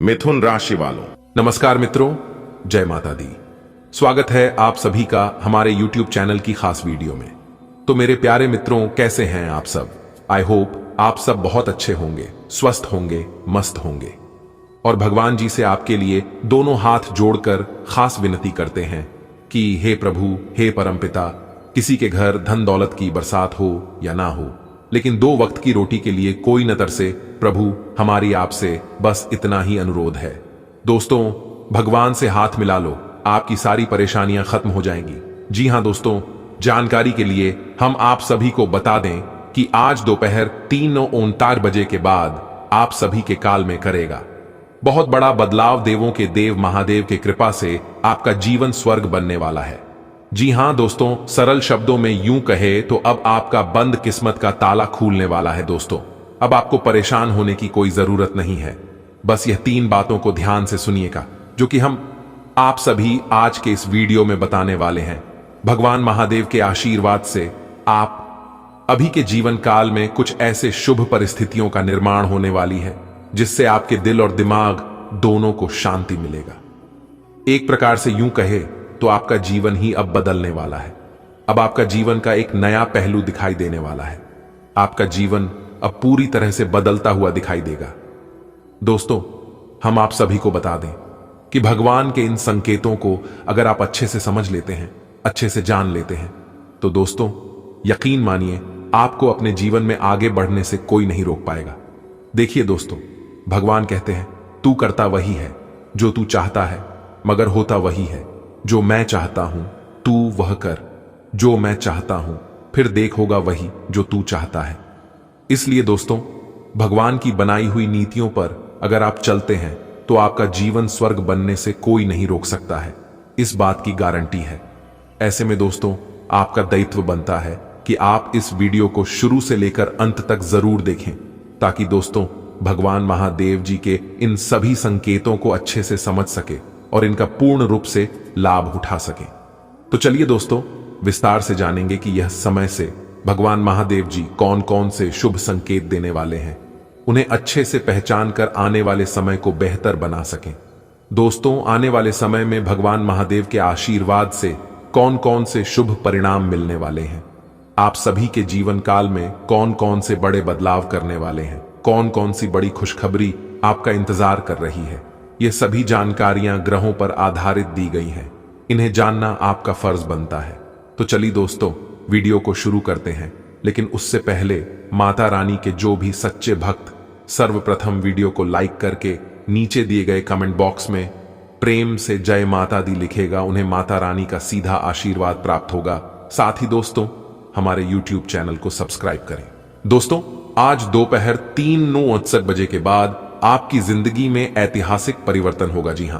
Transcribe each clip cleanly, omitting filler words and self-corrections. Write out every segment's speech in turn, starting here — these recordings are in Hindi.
मिथुन राशि वालों, नमस्कार मित्रों, जय माता दी। स्वागत है आप सभी का हमारे YouTube चैनल की खास वीडियो में। तो मेरे प्यारे मित्रों, कैसे हैं आप सब? आई होप आप सब बहुत अच्छे होंगे, स्वस्थ होंगे, मस्त होंगे। और भगवान जी से आपके लिए दोनों हाथ जोड़कर खास विनती करते हैं कि हे प्रभु, हे परमपिता, किसी के घर धन दौलत की बरसात हो या ना हो, लेकिन 2 वक्त की रोटी के लिए कोई न तरसे। प्रभु, हमारी आपसे बस इतना ही अनुरोध है। दोस्तों, भगवान से हाथ मिला लो, आपकी सारी परेशानियां खत्म हो जाएंगी। जी हां दोस्तों, जानकारी के लिए हम आप सभी को बता दें कि आज दोपहर 3:39 बजे के बाद आप सभी के काल में करेगा बहुत बड़ा बदलाव। देवों के देव महादेव की कृपा से आपका जीवन स्वर्ग बनने वाला है। जी हां दोस्तों, सरल शब्दों में यूं कहे तो अब आपका बंद किस्मत का ताला खुलने वाला है। दोस्तों, अब आपको परेशान होने की कोई जरूरत नहीं है। बस यह 3 बातों को ध्यान से सुनिएगा जो कि हम आप सभी आज के इस वीडियो में बताने वाले हैं। भगवान महादेव के आशीर्वाद से आप अभी के जीवन काल में कुछ ऐसे शुभ परिस्थितियों का निर्माण होने वाली है जिससे आपके दिल और दिमाग दोनों को शांति मिलेगा। एक प्रकार से यूं कहे तो आपका जीवन ही अब बदलने वाला है। अब आपका जीवन का एक नया पहलू दिखाई देने वाला है। आपका जीवन अब पूरी तरह से बदलता हुआ दिखाई देगा। दोस्तों, हम आप सभी को बता दें कि भगवान के इन संकेतों को अगर आप अच्छे से समझ लेते हैं, अच्छे से जान लेते हैं, तो दोस्तों यकीन मानिए, आपको अपने जीवन में आगे बढ़ने से कोई नहीं रोक पाएगा। देखिए दोस्तों, भगवान कहते हैं, तू करता वही है जो तू चाहता है, मगर होता वही है जो मैं चाहता हूं। तू वह कर जो मैं चाहता हूं, फिर देख होगा वही जो तू चाहता है। इसलिए दोस्तों, भगवान की बनाई हुई नीतियों पर अगर आप चलते हैं तो आपका जीवन स्वर्ग बनने से कोई नहीं रोक सकता है। इस बात की गारंटी है। ऐसे में दोस्तों, आपका दायित्व बनता है कि आप इस वीडियो को शुरू से लेकर अंत तक जरूर देखें, ताकि दोस्तों भगवान महादेव जी के इन सभी संकेतों को अच्छे से समझ सके और इनका पूर्ण रूप से लाभ उठा सके। तो चलिए दोस्तों, विस्तार से जानेंगे कि यह समय से भगवान महादेव जी कौन कौन से शुभ संकेत देने वाले हैं, उन्हें अच्छे से पहचान कर आने वाले समय को बेहतर बना सकें। दोस्तों, आने वाले समय में भगवान महादेव के आशीर्वाद से कौन कौन से शुभ परिणाम मिलने वाले हैं, आप सभी के जीवन काल में कौन कौन से बड़े बदलाव करने वाले हैं, कौन कौन सी बड़ी खुशखबरी आपका इंतजार कर रही है, ये सभी जानकारियां ग्रहों पर आधारित दी गई हैं। इन्हें जानना आपका फर्ज बनता है। तो चलिए दोस्तों, वीडियो को शुरू करते हैं। लेकिन उससे पहले माता रानी के जो भी सच्चे भक्त सर्वप्रथम वीडियो को लाइक करके नीचे दिए गए कमेंट बॉक्स में प्रेम से जय माता दी लिखेगा, उन्हें माता रानी का सीधा आशीर्वाद प्राप्त होगा। साथ ही दोस्तों, हमारे YouTube चैनल को सब्सक्राइब करें। दोस्तों, आज दोपहर 3:69 बजे के बाद आपकी जिंदगी में ऐतिहासिक परिवर्तन होगा। जी हां,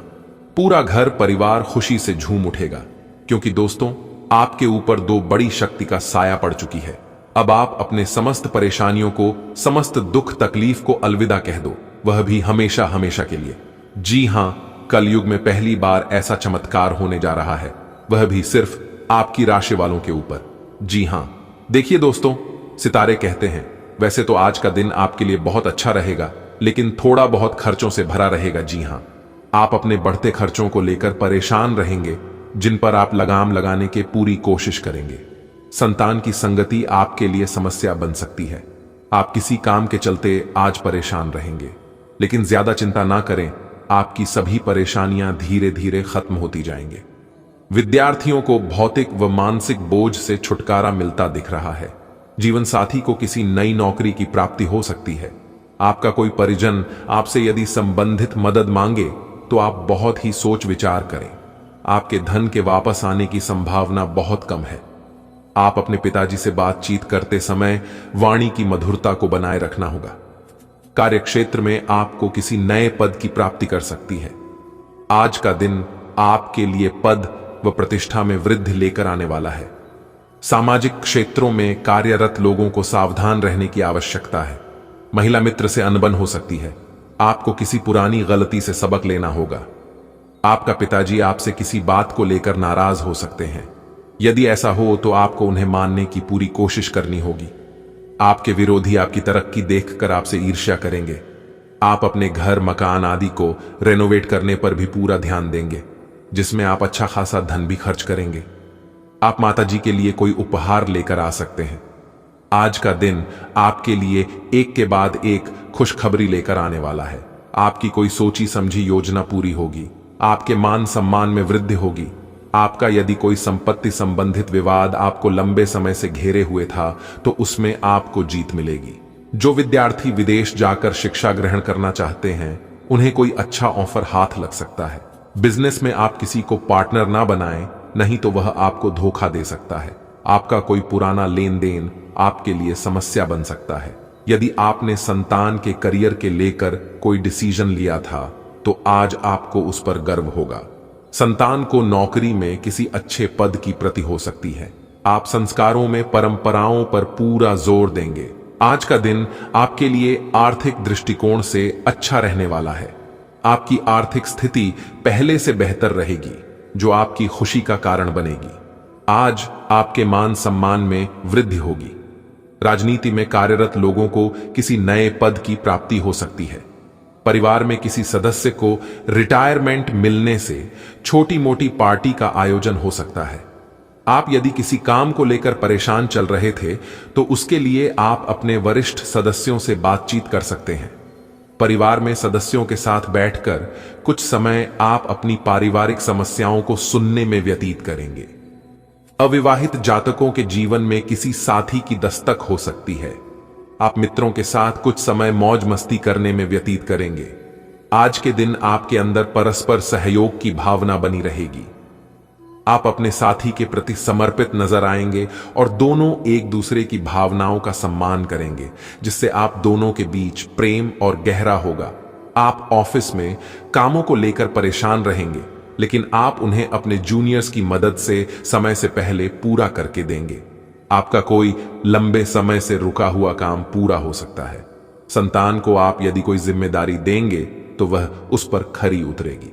पूरा घर परिवार खुशी से झूम उठेगा, क्योंकि दोस्तों आपके ऊपर 2 बड़ी शक्ति का साया पड़ चुकी है। अब आप अपने समस्त परेशानियों को, समस्त दुख तकलीफ को अलविदा कह दो, वह भी हमेशा हमेशा के लिए। जी हां, कलयुग में पहली बार ऐसा चमत्कार होने जा रहा है, वह भी सिर्फ आपकी राशि वालों के ऊपर। जी हां, देखिए दोस्तों, सितारे कहते हैं वैसे तो आज का दिन आपके लिए बहुत अच्छा रहेगा, लेकिन थोड़ा बहुत खर्चों से भरा रहेगा। जी हां, आप अपने बढ़ते खर्चों को लेकर परेशान रहेंगे, जिन पर आप लगाम लगाने की पूरी कोशिश करेंगे। संतान की संगति आपके लिए समस्या बन सकती है। आप किसी काम के चलते आज परेशान रहेंगे, लेकिन ज्यादा चिंता ना करें, आपकी सभी परेशानियां धीरे धीरे खत्म होती जाएंगे। विद्यार्थियों को भौतिक व मानसिक बोझ से छुटकारा मिलता दिख रहा है। जीवन साथी को किसी नई नौकरी की प्राप्ति हो सकती है। आपका कोई परिजन आपसे यदि संबंधित मदद मांगे तो आप बहुत ही सोच विचार करें। आपके धन के वापस आने की संभावना बहुत कम है। आप अपने पिताजी से बातचीत करते समय वाणी की मधुरता को बनाए रखना होगा। कार्यक्षेत्र में आपको किसी नए पद की प्राप्ति कर सकती है। आज का दिन आपके लिए पद व प्रतिष्ठा में वृद्धि लेकर आने वाला है। सामाजिक क्षेत्रों में कार्यरत लोगों को सावधान रहने की आवश्यकता है। महिला मित्र से अनबन हो सकती है। आपको किसी पुरानी गलती से सबक लेना होगा। आपका पिताजी आपसे किसी बात को लेकर नाराज हो सकते हैं। यदि ऐसा हो तो आपको उन्हें मानने की पूरी कोशिश करनी होगी। आपके विरोधी आपकी तरक्की देखकर आपसे ईर्ष्या करेंगे। आप अपने घर, मकान आदि को रेनोवेट करने पर भी पूरा ध्यान देंगे, जिसमें आप अच्छा खासा धन भी खर्च करेंगे। आप माता जी के लिए कोई उपहार लेकर आ सकते हैं। आज का दिन आपके लिए एक के बाद एक खुशखबरी लेकर आने वाला है। आपकी कोई सोची समझी योजना पूरी होगी। आपके मान सम्मान में वृद्धि होगी। आपका यदि कोई संपत्ति संबंधित विवाद आपको लंबे समय से घेरे हुए था तो उसमें आपको जीत मिलेगी। जो विद्यार्थी विदेश जाकर शिक्षा ग्रहण करना चाहते हैं उन्हें कोई अच्छा ऑफर हाथ लग सकता है। बिजनेस में आप किसी को पार्टनर ना बनाएं, नहीं तो वह आपको धोखा दे सकता है। आपका कोई पुराना लेन देन आपके लिए समस्या बन सकता है। यदि आपने संतान के करियर के लेकर कोई डिसीजन लिया था तो आज आपको उस पर गर्व होगा। संतान को नौकरी में किसी अच्छे पद की प्रति हो सकती है। आप संस्कारों में परंपराओं पर पूरा जोर देंगे। आज का दिन आपके लिए आर्थिक दृष्टिकोण से अच्छा रहने वाला है। आपकी आर्थिक स्थिति पहले से बेहतर रहेगी, जो आपकी खुशी का कारण बनेगी। आज आपके मान सम्मान में वृद्धि होगी। राजनीति में कार्यरत लोगों को किसी नए पद की प्राप्ति हो सकती है। परिवार में किसी सदस्य को रिटायरमेंट मिलने से छोटी मोटी पार्टी का आयोजन हो सकता है। आप यदि किसी काम को लेकर परेशान चल रहे थे तो उसके लिए आप अपने वरिष्ठ सदस्यों से बातचीत कर सकते हैं। परिवार में सदस्यों के साथ बैठकर कुछ समय आप अपनी पारिवारिक समस्याओं को सुनने में व्यतीत करेंगे। अविवाहित जातकों के जीवन में किसी साथी की दस्तक हो सकती है। आप मित्रों के साथ कुछ समय मौज मस्ती करने में व्यतीत करेंगे। आज के दिन आपके अंदर परस्पर सहयोग की भावना बनी रहेगी। आप अपने साथी के प्रति समर्पित नजर आएंगे और दोनों एक दूसरे की भावनाओं का सम्मान करेंगे, जिससे आप दोनों के बीच प्रेम और गहरा होगा। आप ऑफिस में कामों को लेकर परेशान रहेंगे, लेकिन आप उन्हें अपने जूनियर्स की मदद से समय से पहले पूरा करके देंगे। आपका कोई लंबे समय से रुका हुआ काम पूरा हो सकता है। संतान को आप यदि कोई जिम्मेदारी देंगे तो वह उस पर खरी उतरेगी।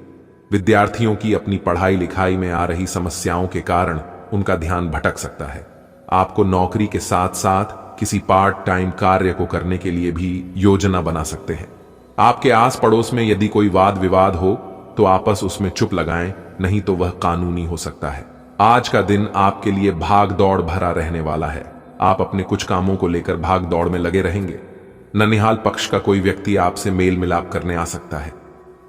विद्यार्थियों की अपनी पढ़ाई लिखाई में आ रही समस्याओं के कारण उनका ध्यान भटक सकता है। आपको नौकरी के साथ साथ किसी पार्ट टाइम कार्य को करने के लिए भी योजना बना सकते हैं। आपके आस पड़ोस में यदि कोई वाद विवाद हो तो आपस उसमें चुप लगाएं, नहीं तो वह कानूनी हो सकता है। आज का दिन आपके लिए भाग दौड़ भरा रहने वाला है। आप अपने कुछ कामों को लेकर भाग दौड़ में लगे रहेंगे। ननिहाल पक्ष का कोई व्यक्ति आपसे मेल मिलाप करने आ सकता है।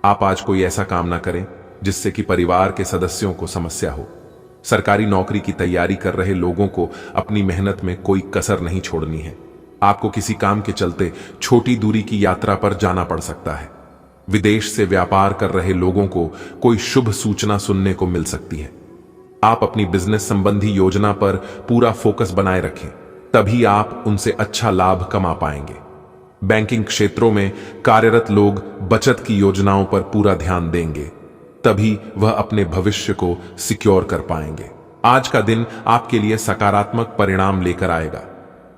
आप आज कोई ऐसा काम ना करें जिससे कि परिवार के सदस्यों को समस्या हो। सरकारी नौकरी की तैयारी कर रहे लोगों को अपनी मेहनत में कोई कसर नहीं छोड़नी है। आपको किसी काम के चलते छोटी दूरी की यात्रा पर जाना पड़ सकता है। विदेश से व्यापार कर रहे लोगों को कोई शुभ सूचना सुनने को मिल सकती है। आप अपनी बिजनेस संबंधी योजना पर पूरा फोकस बनाए रखें, तभी आप उनसे अच्छा लाभ कमा पाएंगे। बैंकिंग क्षेत्रों में कार्यरत लोग बचत की योजनाओं पर पूरा ध्यान देंगे, तभी वह अपने भविष्य को सिक्योर कर पाएंगे। आज का दिन आपके लिए सकारात्मक परिणाम लेकर आएगा।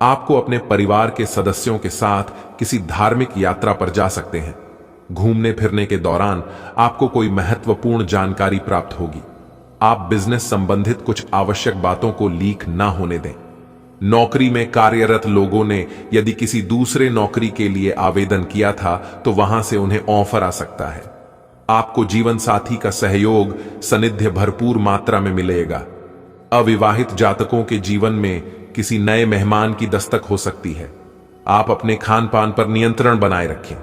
आपको अपने परिवार के सदस्यों के साथ किसी धार्मिक यात्रा पर जा सकते हैं। घूमने फिरने के दौरान आपको कोई महत्वपूर्ण जानकारी प्राप्त होगी। आप बिजनेस संबंधित कुछ आवश्यक बातों को लीक ना होने दें। नौकरी में कार्यरत लोगों ने यदि किसी दूसरे नौकरी के लिए आवेदन किया था तो वहां से उन्हें ऑफर आ सकता है। आपको जीवन साथी का सहयोग सानिध्य भरपूर मात्रा में मिलेगा। अविवाहित जातकों के जीवन में किसी नए मेहमान की दस्तक हो सकती है। आप अपने खान पान पर नियंत्रण बनाए रखें,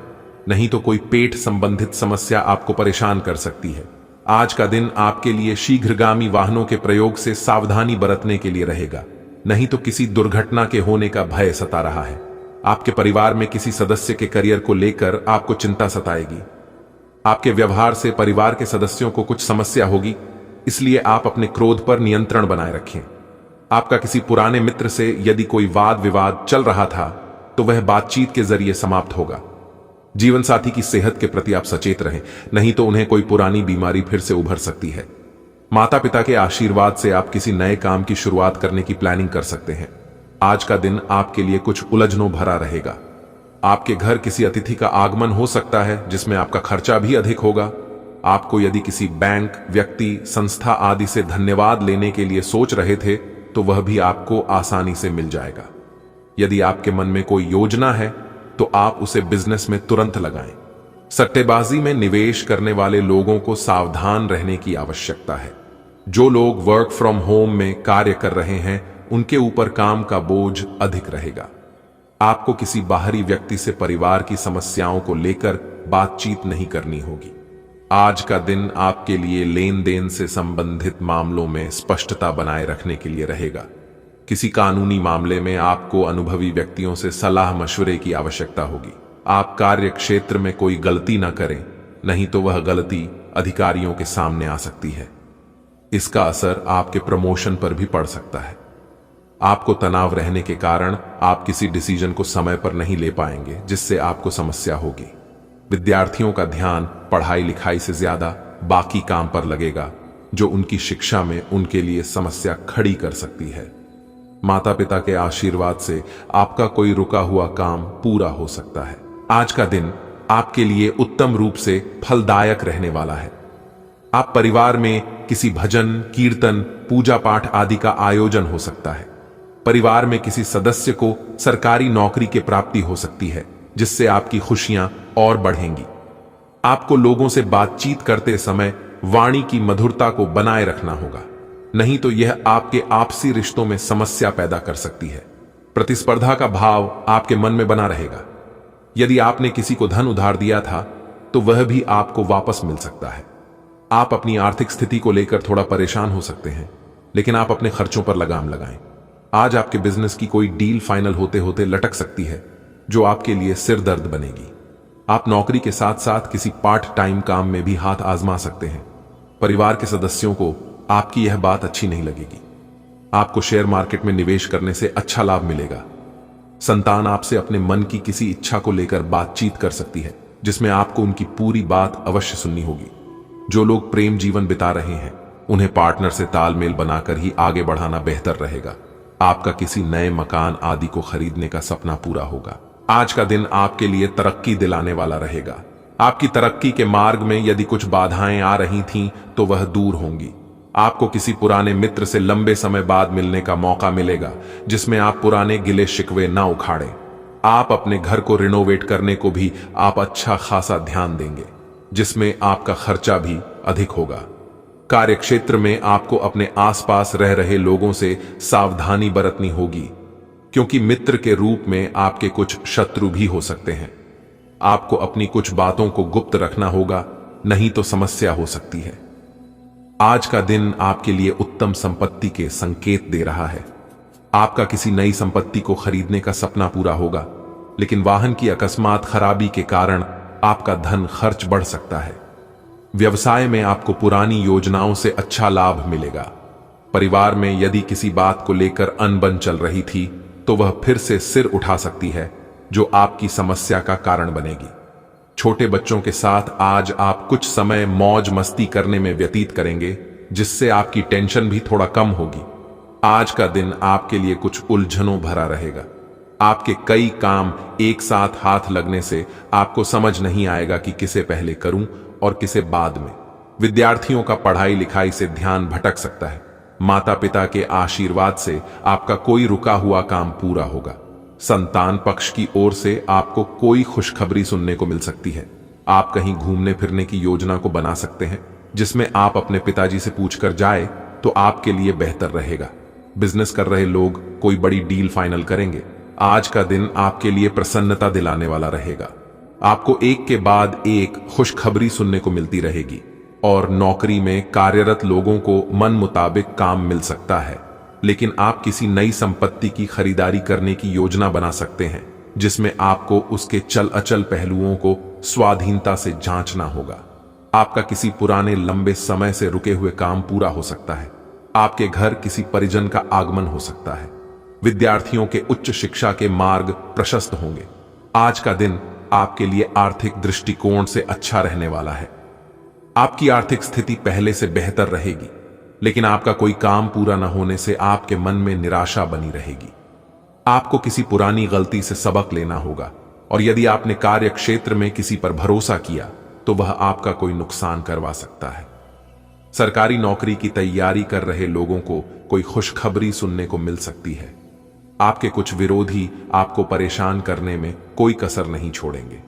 नहीं तो कोई पेट संबंधित समस्या आपको परेशान कर सकती है। आज का दिन आपके लिए शीघ्रगामी वाहनों के प्रयोग से सावधानी बरतने के लिए रहेगा, नहीं तो किसी दुर्घटना के होने का भय सता रहा है। आपके परिवार में किसी सदस्य के करियर को लेकर आपको चिंता सताएगी। आपके व्यवहार से परिवार के सदस्यों को कुछ समस्या होगी, इसलिए आप अपने क्रोध पर नियंत्रण बनाए रखें। आपका किसी पुराने मित्र से यदि कोई वाद विवाद चल रहा था तो वह बातचीत के जरिए समाप्त होगा। जीवन साथी की सेहत के प्रति आप सचेत रहें, नहीं तो उन्हें कोई पुरानी बीमारी फिर से उभर सकती है। माता पिता के आशीर्वाद से आप किसी नए काम की शुरुआत करने की प्लानिंग कर सकते हैं। आज का दिन आपके लिए कुछ उलझनों भरा रहेगा। आपके घर किसी अतिथि का आगमन हो सकता है जिसमें आपका खर्चा भी अधिक होगा। आपको यदि किसी बैंक, व्यक्ति, संस्था आदि से धन्यवाद लेने के लिए सोच रहे थे तो वह भी आपको आसानी से मिल जाएगा। यदि आपके मन में कोई योजना है तो आप उसे बिजनेस में तुरंत लगाएं। सट्टेबाजी में निवेश करने वाले लोगों को सावधान रहने की आवश्यकता है। जो लोग वर्क फ्रॉम होम में कार्य कर रहे हैं उनके ऊपर काम का बोझ अधिक रहेगा। आपको किसी बाहरी व्यक्ति से परिवार की समस्याओं को लेकर बातचीत नहीं करनी होगी। आज का दिन आपके लिए लेन देन से संबंधित मामलों में स्पष्टता बनाए रखने के लिए रहेगा। किसी कानूनी मामले में आपको अनुभवी व्यक्तियों से सलाह मशवरे की आवश्यकता होगी। आप कार्य क्षेत्र में कोई गलती ना करें, नहीं तो वह गलती अधिकारियों के सामने आ सकती है। इसका असर आपके प्रमोशन पर भी पड़ सकता है। आपको तनाव रहने के कारण आप किसी डिसीजन को समय पर नहीं ले पाएंगे, जिससे आपको समस्या होगी। विद्यार्थियों का ध्यान पढ़ाई लिखाई से ज्यादा बाकी काम पर लगेगा, जो उनकी शिक्षा में उनके लिए समस्या खड़ी कर सकती है। माता पिता के आशीर्वाद से आपका कोई रुका हुआ काम पूरा हो सकता है। आज का दिन आपके लिए उत्तम रूप से फलदायक रहने वाला है। आप परिवार में किसी भजन, कीर्तन, पूजा पाठ आदि का आयोजन हो सकता है। परिवार में किसी सदस्य को सरकारी नौकरी की प्राप्ति हो सकती है, जिससे आपकी खुशियां और बढ़ेंगी। आपको लोगों से बातचीत करते समय वाणी की मधुरता को बनाए रखना होगा, नहीं तो यह आपके आपसी रिश्तों में समस्या पैदा कर सकती है। प्रतिस्पर्धा का भाव आपके मन में बना रहेगा। यदि आपने किसी को धन उधार दिया था तो वह भी आपको वापस मिल सकता है। आप अपनी आर्थिक स्थिति को लेकर थोड़ा परेशान हो सकते हैं, लेकिन आप अपने खर्चों पर लगाम लगाएं। आज आपके बिजनेस की कोई डील फाइनल होते होते लटक सकती है, जो आपके लिए सिर दर्द बनेगी। आप नौकरी के साथ साथ किसी पार्ट टाइम काम में भी हाथ आजमा सकते हैं। परिवार के सदस्यों को आपकी यह बात अच्छी नहीं लगेगी। आपको शेयर मार्केट में निवेश करने से अच्छा लाभ मिलेगा। संतान आपसे अपने मन की किसी इच्छा को लेकर बातचीत कर सकती है, जिसमें आपको उनकी पूरी बात अवश्य सुननी होगी। जो लोग प्रेम जीवन बिता रहे हैं उन्हें पार्टनर से तालमेल बनाकर ही आगे बढ़ाना बेहतर रहेगा। आपका किसी नए मकान आदि को खरीदने का सपना पूरा होगा। आज का दिन आपके लिए तरक्की दिलाने वाला रहेगा। आपकी तरक्की के मार्ग में यदि कुछ बाधाएं आ रही थीं तो वह दूर होंगी। आपको किसी पुराने मित्र से लंबे समय बाद मिलने का मौका मिलेगा, जिसमें आप पुराने गिले शिकवे ना उखाड़ें। आप अपने घर को रिनोवेट करने को भी आप अच्छा खासा ध्यान देंगे, जिसमें आपका खर्चा भी अधिक होगा। कार्यक्षेत्र में आपको अपने आसपास रह रहे लोगों से सावधानी बरतनी होगी, क्योंकि मित्र के रूप में आपके कुछ शत्रु भी हो सकते हैं। आपको अपनी कुछ बातों को गुप्त रखना होगा, नहीं तो समस्या हो सकती है। आज का दिन आपके लिए उत्तम संपत्ति के संकेत दे रहा है। आपका किसी नई संपत्ति को खरीदने का सपना पूरा होगा, लेकिन वाहन की अकस्मात खराबी के कारण आपका धन खर्च बढ़ सकता है। व्यवसाय में आपको पुरानी योजनाओं से अच्छा लाभ मिलेगा। परिवार में यदि किसी बात को लेकर अनबन चल रही थी तो वह फिर से सिर उठा सकती है, जो आपकी समस्या का कारण बनेगी। छोटे बच्चों के साथ आज आप कुछ समय मौज मस्ती करने में व्यतीत करेंगे, जिससे आपकी टेंशन भी थोड़ा कम होगी। आज का दिन आपके लिए कुछ उलझनों भरा रहेगा। आपके कई काम एक साथ हाथ लगने से आपको समझ नहीं आएगा कि किसे पहले करूं और किसे बाद में। विद्यार्थियों का पढ़ाई लिखाई से ध्यान भटक सकता है। माता पिता के आशीर्वाद से आपका कोई रुका हुआ काम पूरा होगा। संतान पक्ष की ओर से आपको कोई खुशखबरी सुनने को मिल सकती है। आप कहीं घूमने फिरने की योजना को बना सकते हैं, जिसमें आप अपने पिताजी से पूछकर जाए तो आपके लिए बेहतर रहेगा। बिजनेस कर रहे लोग कोई बड़ी डील फाइनल करेंगे। आज का दिन आपके लिए प्रसन्नता दिलाने वाला रहेगा। आपको एक के बाद एक खुशखबरी सुनने को मिलती रहेगी और नौकरी में कार्यरत लोगों को मन मुताबिक काम मिल सकता है, लेकिन आप किसी नई संपत्ति की खरीदारी करने की योजना बना सकते हैं, जिसमें आपको उसके चल अचल पहलुओं को स्वाधीनता से जांचना होगा। आपका किसी पुराने लंबे समय से रुके हुए काम पूरा हो सकता है। आपके घर किसी परिजन का आगमन हो सकता है। विद्यार्थियों के उच्च शिक्षा के मार्ग प्रशस्त होंगे। आज का दिन आपके लिए आर्थिक दृष्टिकोण से अच्छा रहने वाला है। आपकी आर्थिक स्थिति पहले से बेहतर रहेगी, लेकिन आपका कोई काम पूरा न होने से आपके मन में निराशा बनी रहेगी। आपको किसी पुरानी गलती से सबक लेना होगा, और यदि आपने कार्य क्षेत्र में किसी पर भरोसा किया तो वह आपका कोई नुकसान करवा सकता है। सरकारी नौकरी की तैयारी कर रहे लोगों को कोई खुशखबरी सुनने को मिल सकती है। आपके कुछ विरोधी आपको परेशान करने में कोई कसर नहीं छोड़ेंगे।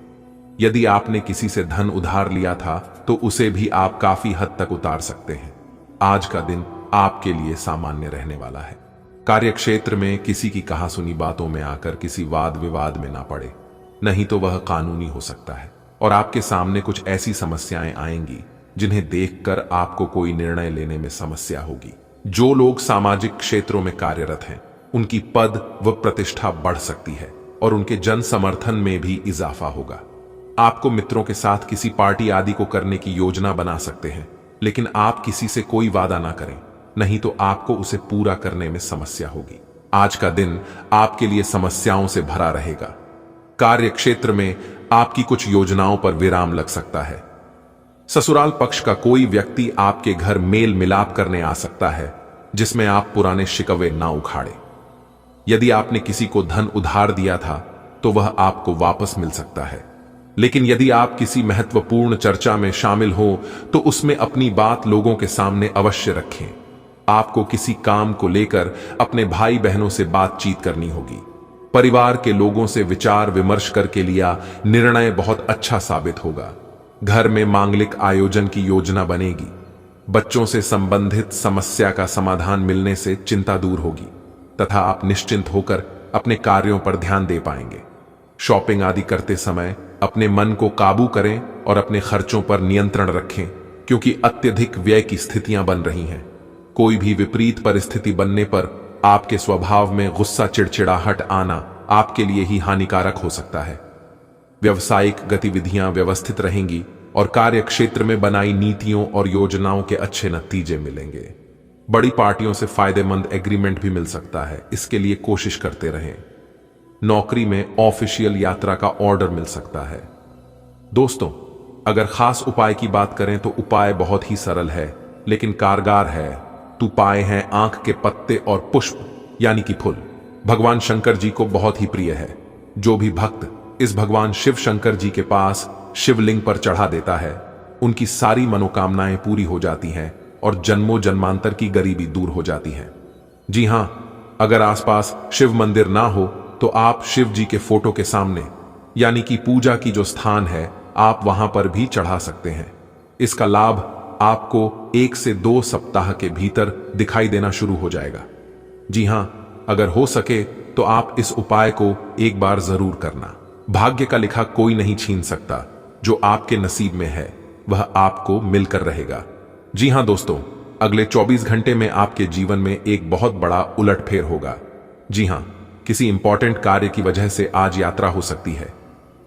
यदि आपने किसी से धन उधार लिया था तो उसे भी आप काफी हद तक उतार सकते हैं। आज का दिन आपके लिए सामान्य रहने वाला है। कार्यक्षेत्र में किसी की कहासुनी बातों में आकर किसी वाद विवाद में ना पड़े, नहीं तो वह कानूनी हो सकता है और आपके सामने कुछ ऐसी समस्याएं आएंगी जिन्हें देखकर आपको कोई निर्णय लेने में समस्या होगी। जो लोग सामाजिक क्षेत्रों में कार्यरत हैं, उनकी पद व प्रतिष्ठा बढ़ सकती है और उनके जन समर्थन में भी इजाफा होगा। आपको मित्रों के साथ किसी पार्टी आदि को करने की योजना बना सकते हैं, लेकिन आप किसी से कोई वादा ना करें, नहीं तो आपको उसे पूरा करने में समस्या होगी। आज का दिन आपके लिए समस्याओं से भरा रहेगा। कार्य क्षेत्र में आपकी कुछ योजनाओं पर विराम लग सकता है। ससुराल पक्ष का कोई व्यक्ति आपके घर मेल मिलाप करने आ सकता है, जिसमें आप पुराने शिकवे ना उखाड़े। यदि आपने किसी को धन उधार दिया था तो वह आपको वापस मिल सकता है, लेकिन यदि आप किसी महत्वपूर्ण चर्चा में शामिल हो तो उसमें अपनी बात लोगों के सामने अवश्य रखें। आपको किसी काम को लेकर अपने भाई बहनों से बातचीत करनी होगी। परिवार के लोगों से विचार विमर्श करके लिया निर्णय बहुत अच्छा साबित होगा। घर में मांगलिक आयोजन की योजना बनेगी। बच्चों से संबंधित समस्या का समाधान मिलने से चिंता दूर होगी तथा आप निश्चिंत होकर अपने कार्यों पर ध्यान दे पाएंगे। शॉपिंग आदि करते समय अपने मन को काबू करें और अपने खर्चों पर नियंत्रण रखें, क्योंकि अत्यधिक व्यय की स्थितियां बन रही हैं। कोई भी विपरीत परिस्थिति बनने पर आपके स्वभाव में गुस्सा चिड़चिड़ाहट आना आपके लिए ही हानिकारक हो सकता है। व्यवसायिक गतिविधियां व्यवस्थित रहेंगी और कार्य क्षेत्र में बनाई नीतियों और योजनाओं के अच्छे नतीजे मिलेंगे। बड़ी पार्टियों से फायदेमंद एग्रीमेंट भी मिल सकता है, इसके लिए कोशिश करते रहें। नौकरी में ऑफिशियल यात्रा का ऑर्डर मिल सकता है। दोस्तों, अगर खास उपाय की बात करें तो उपाय बहुत ही सरल है लेकिन कारगर है। उपाय हैं आंख के पत्ते और पुष्प यानी कि फूल। भगवान शंकर जी को बहुत ही प्रिय है। जो भी भक्त इस भगवान शिव शंकर जी के पास शिवलिंग पर चढ़ा देता है, उनकी सारी मनोकामनाएं पूरी हो जाती हैं और जन्मों जन्मांतर की गरीबी दूर हो जाती है। जी हां, अगर आसपास शिव मंदिर ना हो तो आप शिव जी के फोटो के सामने यानी कि पूजा की जो स्थान है, आप वहां पर भी चढ़ा सकते हैं। इसका लाभ आपको 1 से 2 सप्ताह के भीतर दिखाई देना शुरू हो जाएगा। जी हां, अगर हो सके तो आप इस उपाय को एक बार जरूर करना। भाग्य का लिखा कोई नहीं छीन सकता। जो आपके नसीब में है वह आपको मिलकर रहेगा। जी हां दोस्तों, अगले 24 घंटे में आपके जीवन में एक बहुत बड़ा उलटफेर होगा। जी हां, किसी इंपॉर्टेंट कार्य की वजह से आज यात्रा हो सकती है।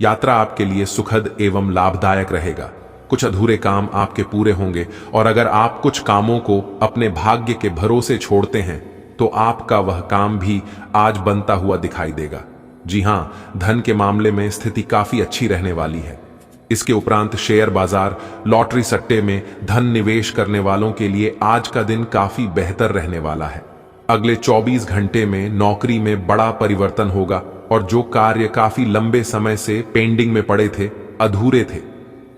यात्रा आपके लिए सुखद एवं लाभदायक रहेगा। कुछ अधूरे काम आपके पूरे होंगे और अगर आप कुछ कामों को अपने भाग्य के भरोसे छोड़ते हैं तो आपका वह काम भी आज बनता हुआ दिखाई देगा। जी हां, धन के मामले में स्थिति काफी अच्छी रहने वाली है। इसके उपरांत शेयर बाजार, लॉटरी सट्टे में धन निवेश करने वालों के लिए आज का दिन काफी बेहतर रहने वाला है। अगले 24 घंटे में नौकरी में बड़ा परिवर्तन होगा और जो कार्य काफी लंबे समय से पेंडिंग में पड़े थे, अधूरे थे,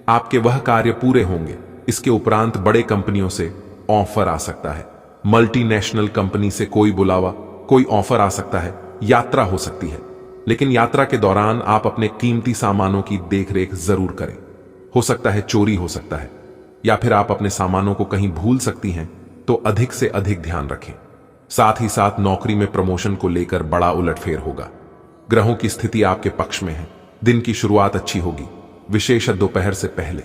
आपके वह कार्य पूरे होंगे। इसके उपरांत बड़े कंपनियों से ऑफर आ सकता है। मल्टीनेशनल कंपनी से कोई बुलावा, कोई ऑफर आ सकता है। यात्रा हो सकती है, लेकिन यात्रा के दौरान आप अपने कीमती सामानों की देखरेख जरूर करें। हो सकता है चोरी हो सकता है या फिर आप अपने सामानों को कहीं भूल सकती हैं, तो अधिक से अधिक ध्यान रखें। साथ ही साथ नौकरी में प्रमोशन को लेकर बड़ा उलटफेर होगा। ग्रहों की स्थिति आपके पक्ष में है। दिन की शुरुआत अच्छी होगी, विशेषतः दोपहर से पहले।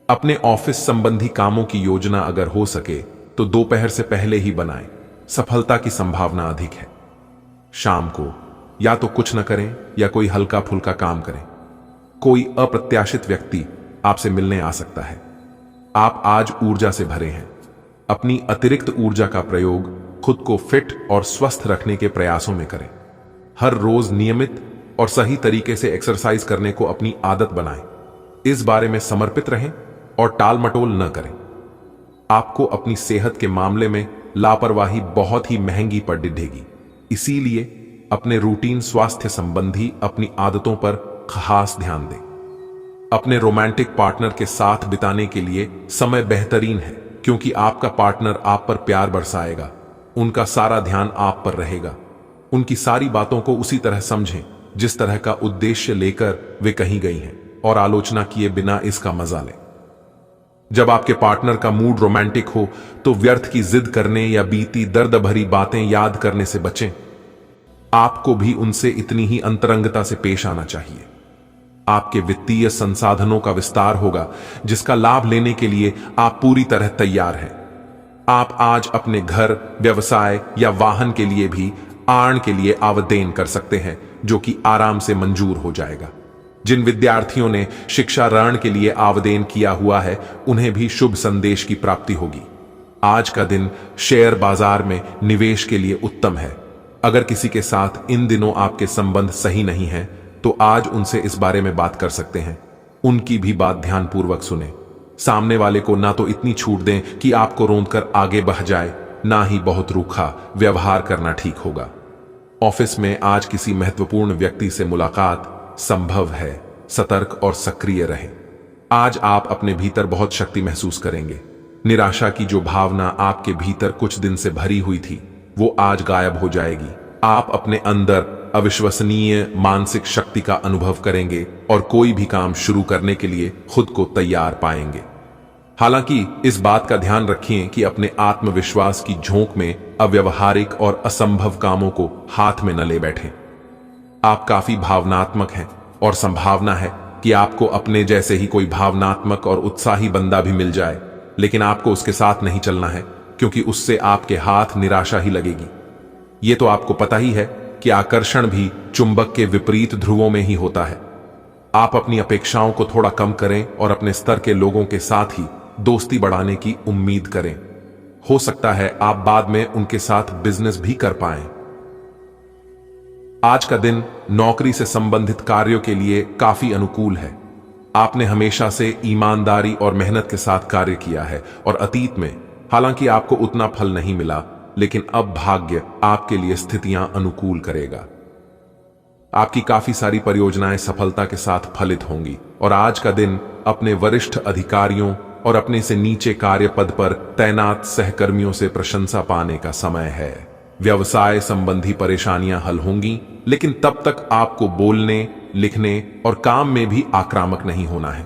अपने ऑफिस संबंधी कामों की योजना अगर हो सके तो दोपहर से पहले ही बनाएं। सफलता की संभावना अधिक है। शाम को या तो कुछ न करें या कोई हल्का फुल्का काम करें। कोई अप्रत्याशित व्यक्ति आपसे मिलने आ सकता है। आप आज ऊर्जा से भरे हैं। अपनी अतिरिक्त ऊर्जा का प्रयोग खुद को फिट और स्वस्थ रखने के प्रयासों में करें। हर रोज नियमित और सही तरीके से एक्सरसाइज करने को अपनी आदत बनाएं। इस बारे में समर्पित रहें और टाल मटोल न करें। आपको अपनी सेहत के मामले में लापरवाही बहुत ही महंगी पड़ डिढेगी। इसीलिए अपने रूटीन स्वास्थ्य संबंधी अपनी आदतों पर खास ध्यान दें। अपने रोमांटिक पार्टनर के साथ बिताने के लिए समय बेहतरीन है, क्योंकि आपका पार्टनर आप पर प्यार बरसाएगा। उनका सारा ध्यान आप पर रहेगा। उनकी सारी बातों को उसी तरह समझें जिस तरह का उद्देश्य लेकर वे कही गई हैं। और आलोचना किए बिना इसका मजा लें। जब आपके पार्टनर का मूड रोमांटिक हो तो व्यर्थ की जिद करने या बीती दर्द भरी बातें याद करने से बचें। आपको भी उनसे इतनी ही अंतरंगता से पेश आना चाहिए। आपके वित्तीय संसाधनों का विस्तार होगा जिसका लाभ लेने के लिए आप पूरी तरह तैयार हैं। आप आज अपने घर, व्यवसाय या वाहन के लिए भी आर्ण के लिए आवेदन कर सकते हैं, जो कि आराम से मंजूर हो जाएगा। जिन विद्यार्थियों ने शिक्षा ऋण के लिए आवेदन किया हुआ है, उन्हें भी शुभ संदेश की प्राप्ति होगी। आज का दिन शेयर बाजार में निवेश के लिए उत्तम है। अगर किसी के साथ इन दिनों आपके संबंध सही नहीं हैं, तो आज उनसे इस बारे में बात कर सकते हैं। उनकी भी बात ध्यानपूर्वक सुने। सामने वाले को ना तो इतनी छूट दें कि आपको रोंदकर आगे बढ़ जाए, ना ही बहुत रूखा व्यवहार करना ठीक होगा। ऑफिस में आज किसी महत्वपूर्ण व्यक्ति से मुलाकात संभव है। सतर्क और सक्रिय रहें। आज आप अपने भीतर बहुत शक्ति महसूस करेंगे। निराशा की जो भावना आपके भीतर कुछ दिन से भरी हुई थी, वो आज गायब हो जाएगी। आप अपने अंदर अविश्वसनीय मानसिक शक्ति का अनुभव करेंगे और कोई भी काम शुरू करने के लिए खुद को तैयार पाएंगे। हालांकि इस बात का ध्यान रखिए कि अपने आत्मविश्वास की झोंक में अव्यवहारिक और असंभव कामों को हाथ में न ले बैठें। आप काफी भावनात्मक हैं और संभावना है कि आपको अपने जैसे ही कोई भावनात्मक और उत्साही बंदा भी मिल जाए, लेकिन आपको उसके साथ नहीं चलना है, क्योंकि उससे आपके हाथ निराशा ही लगेगी। ये तो आपको पता ही है कि आकर्षण भी चुंबक के विपरीत ध्रुवों में ही होता है। आप अपनी अपेक्षाओं को थोड़ा कम करें और अपने स्तर के लोगों के साथ ही दोस्ती बढ़ाने की उम्मीद करें। हो सकता है आप बाद में उनके साथ बिजनेस भी कर पाएं। आज का दिन नौकरी से संबंधित कार्यों के लिए काफी अनुकूल है। आपने हमेशा से ईमानदारी और मेहनत के साथ कार्य किया है और अतीत में हालांकि आपको उतना फल नहीं मिला, लेकिन अब भाग्य आपके लिए स्थितियां अनुकूल करेगा। आपकी काफी सारी परियोजनाएं सफलता के साथ फलित होंगी और आज का दिन अपने वरिष्ठ अधिकारियों और अपने से नीचे कार्य पद पर तैनात सहकर्मियों से प्रशंसा पाने का समय है। व्यवसाय संबंधी परेशानियां हल होंगी, लेकिन तब तक आपको बोलने, लिखने और काम में भी आक्रामक नहीं होना है।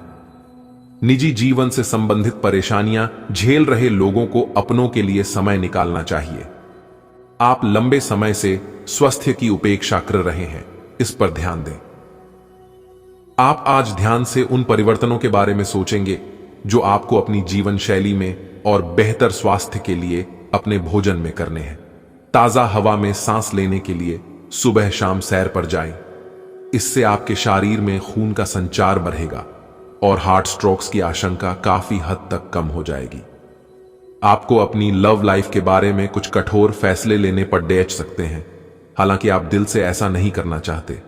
निजी जीवन से संबंधित परेशानियां झेल रहे लोगों को अपनों के लिए समय निकालना चाहिए। आप लंबे समय से स्वास्थ्य की उपेक्षा कर रहे हैं, इस पर ध्यान दें। आप आज ध्यान से उन परिवर्तनों के बारे में सोचेंगे जो आपको अपनी जीवन शैली में और बेहतर स्वास्थ्य के लिए अपने भोजन में करने हैं। ताजा हवा में सांस लेने के लिए सुबह शाम सैर पर जाएं। इससे आपके शरीर में खून का संचार बढ़ेगा और हार्ट स्ट्रोक्स की आशंका काफी हद तक कम हो जाएगी। आपको अपनी लव लाइफ के बारे में कुछ कठोर फैसले लेने पर डेच सकते हैं। हालांकि आप दिल से ऐसा नहीं करना चाहते,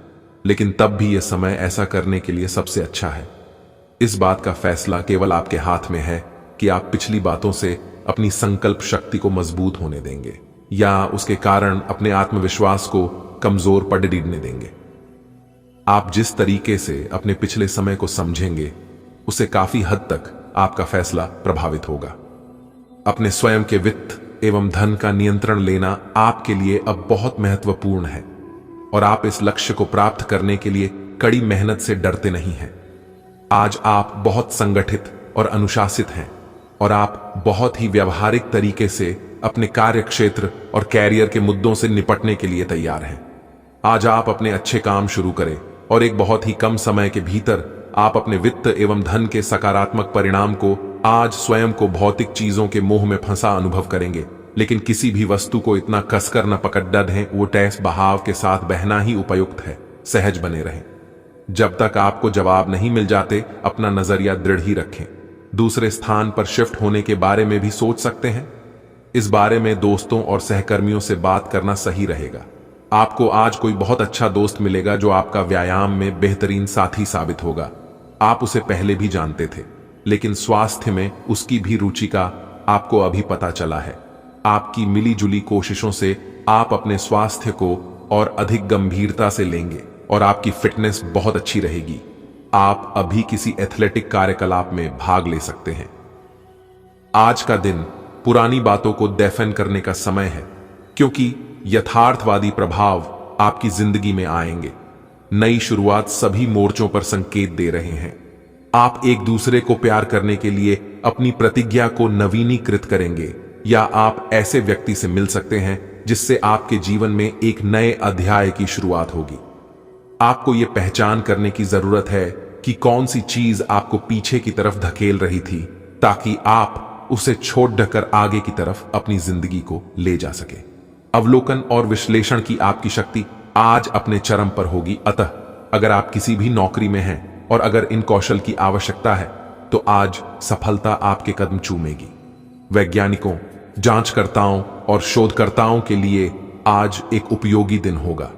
लेकिन तब भी यह समय ऐसा करने के लिए सबसे अच्छा है। इस बात का फैसला केवल आपके हाथ में है कि आप पिछली बातों से अपनी संकल्प शक्ति को मजबूत होने देंगे या उसके कारण अपने आत्मविश्वास को कमजोर पड़ने देंगे। आप जिस तरीके से अपने पिछले समय को समझेंगे, उससे काफी हद तक आपका फैसला प्रभावित होगा। अपने स्वयं के वित्त एवं धन का नियंत्रण लेना आपके लिए अब बहुत महत्वपूर्ण है और आप इस लक्ष्य को प्राप्त करने के लिए कड़ी मेहनत से डरते नहीं हैं। आज आप बहुत संगठित और अनुशासित हैं और आप बहुत ही व्यावहारिक तरीके से अपने कार्य क्षेत्र और कैरियर के मुद्दों से निपटने के लिए तैयार हैं। आज आप अपने अच्छे काम शुरू करें और एक बहुत ही कम समय के भीतर आप अपने वित्त एवं धन के सकारात्मक परिणाम को आज स्वयं को भौतिक चीजों के मोह में फंसा अनुभव करेंगे, लेकिन किसी भी वस्तु को इतना कसकर न पकड़ दें। वो टैस बहाव के साथ बहना ही उपयुक्त है। सहज बने रहें। जब तक आपको जवाब नहीं मिल जाते, अपना नजरिया दृढ़ ही रखें। दूसरे स्थान पर शिफ्ट होने के बारे में भी सोच सकते हैं। इस बारे में दोस्तों और सहकर्मियों से बात करना सही रहेगा। आपको आज कोई बहुत अच्छा दोस्त मिलेगा जो आपका व्यायाम में बेहतरीन साथी साबित होगा। आप उसे पहले भी जानते थे, लेकिन स्वास्थ्य में उसकी भी रुचि का आपको अभी पता चला है। आपकी मिलीजुली कोशिशों से आप अपने स्वास्थ्य को और अधिक गंभीरता से लेंगे और आपकी फिटनेस बहुत अच्छी रहेगी। आप अभी किसी एथलेटिक कार्यकलाप में भाग ले सकते हैं। आज का दिन पुरानी बातों को दफन करने का समय है, क्योंकि यथार्थवादी प्रभाव आपकी जिंदगी में आएंगे। नई शुरुआत सभी मोर्चों पर संकेत दे रहे हैं। आप एक दूसरे को प्यार करने के लिए अपनी प्रतिज्ञा को नवीनीकृत करेंगे, या आप ऐसे व्यक्ति से मिल सकते हैं जिससे आपके जीवन में एक नए अध्याय की शुरुआत होगी। आपको यह पहचान करने की जरूरत है कि कौन सी चीज आपको पीछे की तरफ धकेल रही थी, ताकि आप उसे छोड़ ढकर आगे की तरफ अपनी जिंदगी को ले जा सके। अवलोकन और विश्लेषण की आपकी शक्ति आज अपने चरम पर होगी। अतः अगर आप किसी भी नौकरी में हैं और अगर इन कौशल की आवश्यकता है, तो आज सफलता आपके कदम चूमेगी। वैज्ञानिकों, जांचकर्ताओं और शोधकर्ताओं के लिए आज एक उपयोगी दिन होगा।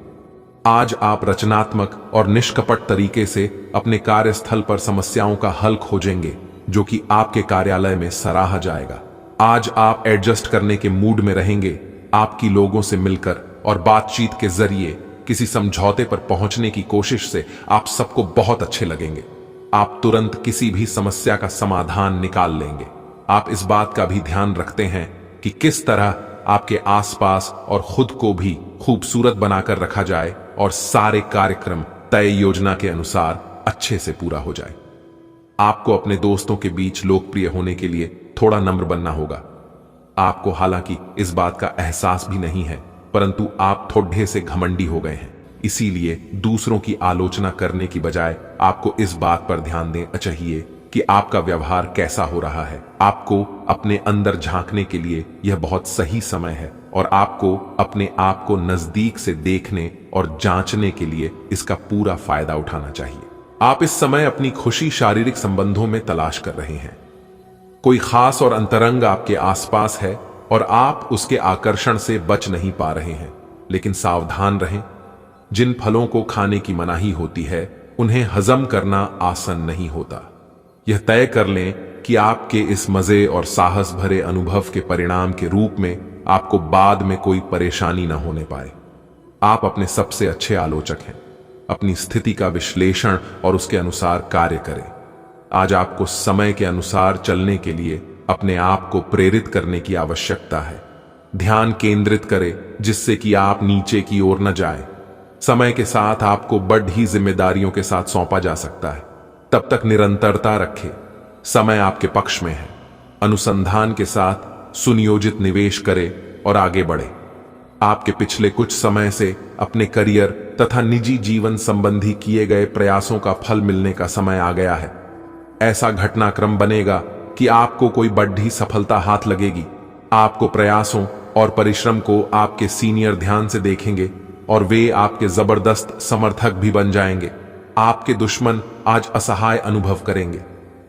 आज आप रचनात्मक और निष्कपट तरीके से अपने कार्यस्थल पर समस्याओं का हल खोजेंगे, जो कि आपके कार्यालय में सराहा जाएगा। आज आप एडजस्ट करने के मूड में रहेंगे। आपकी लोगों से मिलकर और बातचीत के जरिए किसी समझौते पर पहुंचने की कोशिश से आप सबको बहुत अच्छे लगेंगे। आप तुरंत किसी भी समस्या का समाधान निकाल लेंगे। आप इस बात का भी ध्यान रखते हैं कि किस तरह आपके आसपास और खुद को भी खूबसूरत बनाकर रखा जाए और सारे कार्यक्रम तय योजना के अनुसार अच्छे से पूरा हो जाए। आपको अपने दोस्तों के बीच लोकप्रिय होने के लिए थोड़ा नम्र बनना होगा। आपको हालांकि इस बात का एहसास भी नहीं है, परंतु आप थोड़े से घमंडी हो गए हैं। इसीलिए दूसरों की आलोचना करने की बजाय आपको इस बात पर ध्यान देना चाहिए कि आपका व्यवहार कैसा हो रहा है। आपको अपने अंदर झांकने के लिए यह बहुत सही समय है और आपको अपने आप को नजदीक से देखने और जांचने के लिए इसका पूरा फायदा उठाना चाहिए। आप इस समय अपनी खुशी शारीरिक संबंधों में तलाश कर रहे हैं। कोई खास और अंतरंग आपके आसपास है और आप उसके आकर्षण से बच नहीं पा रहे हैं, लेकिन सावधान रहें। जिन फलों को खाने की मनाही होती है, उन्हें हजम करना आसान नहीं होता। यह तय कर लें कि आपके इस मजे और साहस भरे अनुभव के परिणाम के रूप में आपको बाद में कोई परेशानी न होने पाए। आप अपने सबसे अच्छे आलोचक हैं। अपनी स्थिति का विश्लेषण और उसके अनुसार कार्य करें। आज आपको समय के अनुसार चलने के लिए अपने आप को प्रेरित करने की आवश्यकता है। ध्यान केंद्रित करें जिससे कि आप नीचे की ओर न जाएं। समय के साथ आपको बड़ी जिम्मेदारियों के साथ सौंपा जा सकता है। तब तक निरंतरता रखें। समय आपके पक्ष में है। अनुसंधान के साथ सुनियोजित निवेश करें और आगे बढ़े। आपके पिछले कुछ समय से अपने करियर तथा निजी जीवन संबंधी किए गए प्रयासों का फल मिलने का समय आ गया है। ऐसा घटनाक्रम बनेगा कि आपको कोई बड़ी सफलता हाथ लगेगी। आपको प्रयासों और परिश्रम को आपके सीनियर ध्यान से देखेंगे और वे आपके जबरदस्त समर्थक भी बन जाएंगे। आपके दुश्मन आज असहाय अनुभव करेंगे।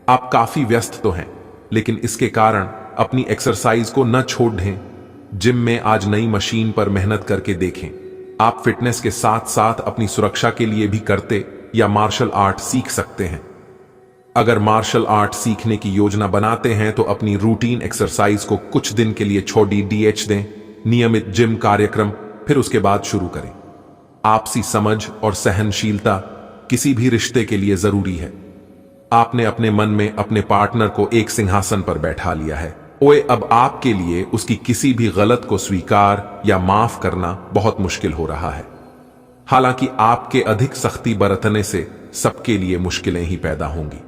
आप काफी व्यस्त तो हैं, लेकिन इसके कारण अपनी एक्सरसाइज को न छोड़ दें। जिम में आज नई मशीन पर मेहनत करके देखें। आप फिटनेस के साथ साथ अपनी सुरक्षा के लिए भी करते या मार्शल आर्ट सीख सकते हैं। अगर मार्शल आर्ट सीखने की योजना बनाते हैं तो अपनी रूटीन एक्सरसाइज को कुछ दिन के लिए छोड़ी डीएच दें। नियमित जिम कार्यक्रम फिर उसके बाद शुरू करें। आपसी समझ और सहनशीलता किसी भी रिश्ते के लिए जरूरी है। आपने अपने मन में अपने पार्टनर को एक सिंहासन पर बैठा लिया है। ओए, अब आपके लिए उसकी किसी भी गलत को स्वीकार या माफ करना बहुत मुश्किल हो रहा है। हालांकि आपके अधिक सख्ती बरतने से सबके लिए मुश्किलें ही पैदा होंगी।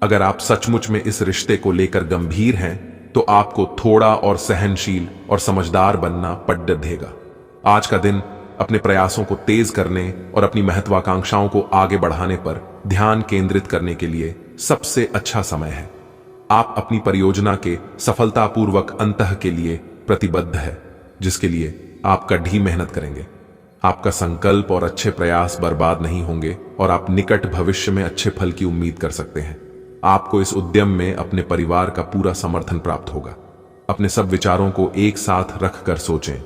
अगर आप सचमुच में इस रिश्ते को लेकर गंभीर हैं, तो आपको थोड़ा और सहनशील और समझदार बनना पड़ेगा। आज का दिन अपने प्रयासों को तेज करने और अपनी महत्वाकांक्षाओं को आगे बढ़ाने पर ध्यान केंद्रित करने के लिए सबसे अच्छा समय है। आप अपनी परियोजना के सफलतापूर्वक अंतः के लिए प्रतिबद्ध है, जिसके लिए आप कड़ी मेहनत करेंगे। आपका संकल्प और अच्छे प्रयास बर्बाद नहीं होंगे और आप निकट भविष्य में अच्छे फल की उम्मीद कर सकते हैं। आपको इस उद्यम में अपने परिवार का पूरा समर्थन प्राप्त होगा। अपने सब विचारों को एक साथ रखकर सोचें।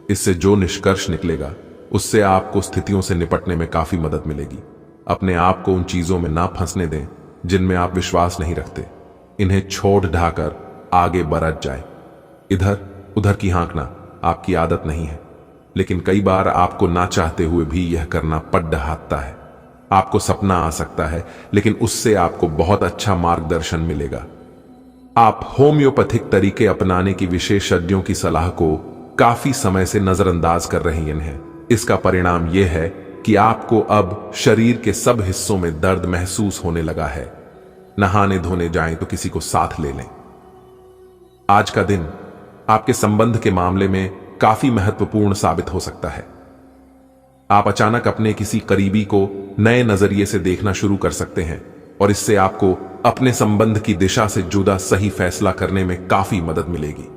इससे जो निष्कर्ष निकलेगा उससे आपको स्थितियों से निपटने में काफी मदद मिलेगी। अपने आप को उन चीजों में ना फंसने दें जिनमें आप विश्वास नहीं रखते। इन्हें छोड़ ढाकर आगे बढ़ जाए। इधर उधर की हाँकना आपकी आदत नहीं है, लेकिन कई बार आपको ना चाहते हुए भी यह करना पड़ जाता है। आपको सपना आ सकता है, लेकिन उससे आपको बहुत अच्छा मार्गदर्शन मिलेगा। आप होम्योपैथिक तरीके अपनाने की विशेषज्ञों की सलाह को काफी समय से नजरअंदाज कर रही हैं। इसका परिणाम यह है कि आपको अब शरीर के सब हिस्सों में दर्द महसूस होने लगा है। नहाने धोने जाएं तो किसी को साथ ले लें। आज का दिन आपके संबंध के मामले में काफी महत्वपूर्ण साबित हो सकता है। आप अचानक अपने किसी करीबी को नए नजरिए से देखना शुरू कर सकते हैं और इससे आपको अपने संबंध की दिशा से जुदा सही फैसला करने में काफी मदद मिलेगी।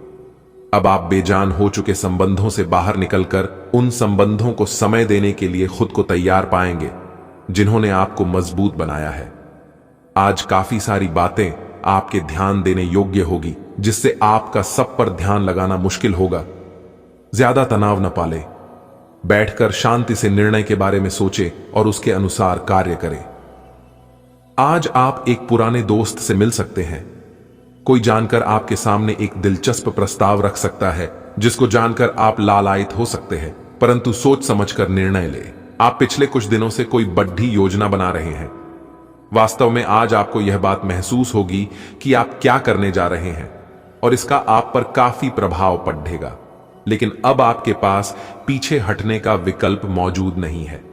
अब आप बेजान हो चुके संबंधों से बाहर निकलकर उन संबंधों को समय देने के लिए खुद को तैयार पाएंगे जिन्होंने आपको मजबूत बनाया है। आज काफी सारी बातें आपके ध्यान देने योग्य होगी, जिससे आपका सब पर ध्यान लगाना मुश्किल होगा। ज्यादा तनाव न पाले, बैठकर शांति से निर्णय के बारे में सोचे और उसके अनुसार कार्य करें। आज आप एक पुराने दोस्त से मिल सकते हैं। कोई जानकर आपके सामने एक दिलचस्प प्रस्ताव रख सकता है जिसको जानकर आप लालायित हो सकते हैं, परंतु सोच समझकर निर्णय लें। आप पिछले कुछ दिनों से कोई बड़ी योजना बना रहे हैं। वास्तव में आज आपको यह बात महसूस होगी कि आप क्या करने जा रहे हैं और इसका आप पर काफी प्रभाव पड़ेगा, लेकिन अब आपके पास पीछे हटने का विकल्प मौजूद नहीं है।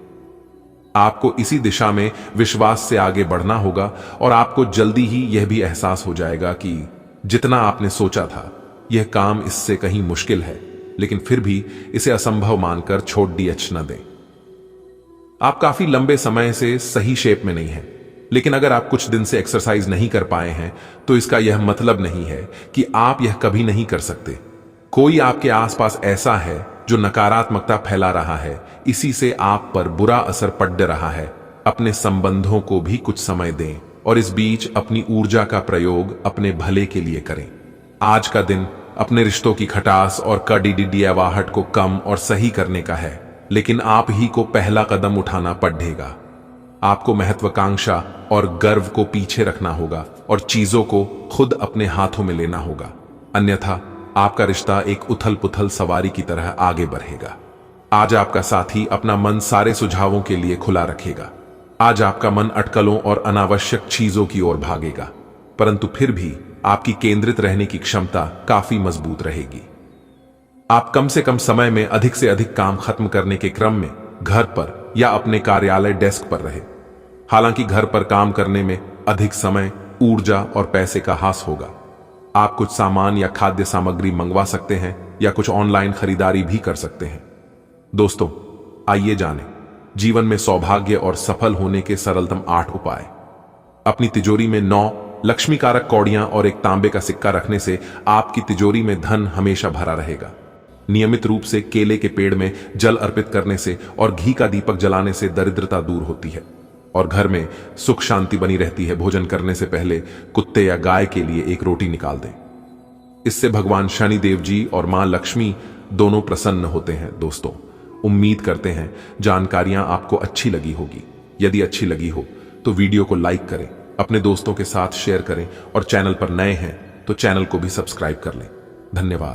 आपको इसी दिशा में विश्वास से आगे बढ़ना होगा और आपको जल्दी ही यह भी एहसास हो जाएगा कि जितना आपने सोचा था यह काम इससे कहीं मुश्किल है, लेकिन फिर भी इसे असंभव मानकर छोड़ दिया न दें। आप काफी लंबे समय से सही शेप में नहीं हैं, लेकिन अगर आप कुछ दिन से एक्सरसाइज नहीं कर पाए हैं तो इसका यह मतलब नहीं है कि आप यह कभी नहीं कर सकते। कोई आपके आसपास ऐसा है जो नकारात्मकता फैला रहा है, इसी से आप पर बुरा असर पड़ रहा है। अपने संबंधों को भी कुछ समय दें और इस बीच अपनी ऊर्जा का प्रयोग अपने भले के लिए करें। आज का दिन अपने रिश्तों की खटास और कड़ीडियावाहट को कम और सही करने का है, लेकिन आप ही को पहला कदम उठाना पड़ेगा। आपको महत्वाकांक्षा और गर्व को पीछे रखना होगा और चीजों को खुद अपने हाथों में लेना होगा, अन्यथा आपका रिश्ता एक उथल पुथल सवारी की तरह आगे बढ़ेगा। आज आपका साथी अपना मन सारे सुझावों के लिए खुला रखेगा। आज आपका मन अटकलों और अनावश्यक चीजों की ओर भागेगा, परंतु फिर भी आपकी केंद्रित रहने की क्षमता काफी मजबूत रहेगी। आप कम से कम समय में अधिक से अधिक काम खत्म करने के क्रम में घर पर या अपने कार्यालय डेस्क पर रहे। हालांकि घर पर काम करने में अधिक समय, ऊर्जा और पैसे का हास होगा। आप कुछ सामान या खाद्य सामग्री मंगवा सकते हैं या कुछ ऑनलाइन खरीदारी भी कर सकते हैं। दोस्तों, आइए जानें जीवन में सौभाग्य और सफल होने के सरलतम 8 उपाय। अपनी तिजोरी में 9 लक्ष्मी कारक कौड़ियां और एक तांबे का सिक्का रखने से आपकी तिजोरी में धन हमेशा भरा रहेगा। नियमित रूप से केले के पेड़ में जल अर्पित करने से और घी का दीपक जलाने से दरिद्रता दूर होती है और घर में सुख शांति बनी रहती है। भोजन करने से पहले कुत्ते या गाय के लिए एक रोटी निकाल दें। इससे भगवान शनिदेव जी और मां लक्ष्मी दोनों प्रसन्न होते हैं। दोस्तों, उम्मीद करते हैं जानकारियां आपको अच्छी लगी होगी। यदि अच्छी लगी हो तो वीडियो को लाइक करें, अपने दोस्तों के साथ शेयर करें और चैनल पर नए हैं तो चैनल को भी सब्सक्राइब कर लें। धन्यवाद।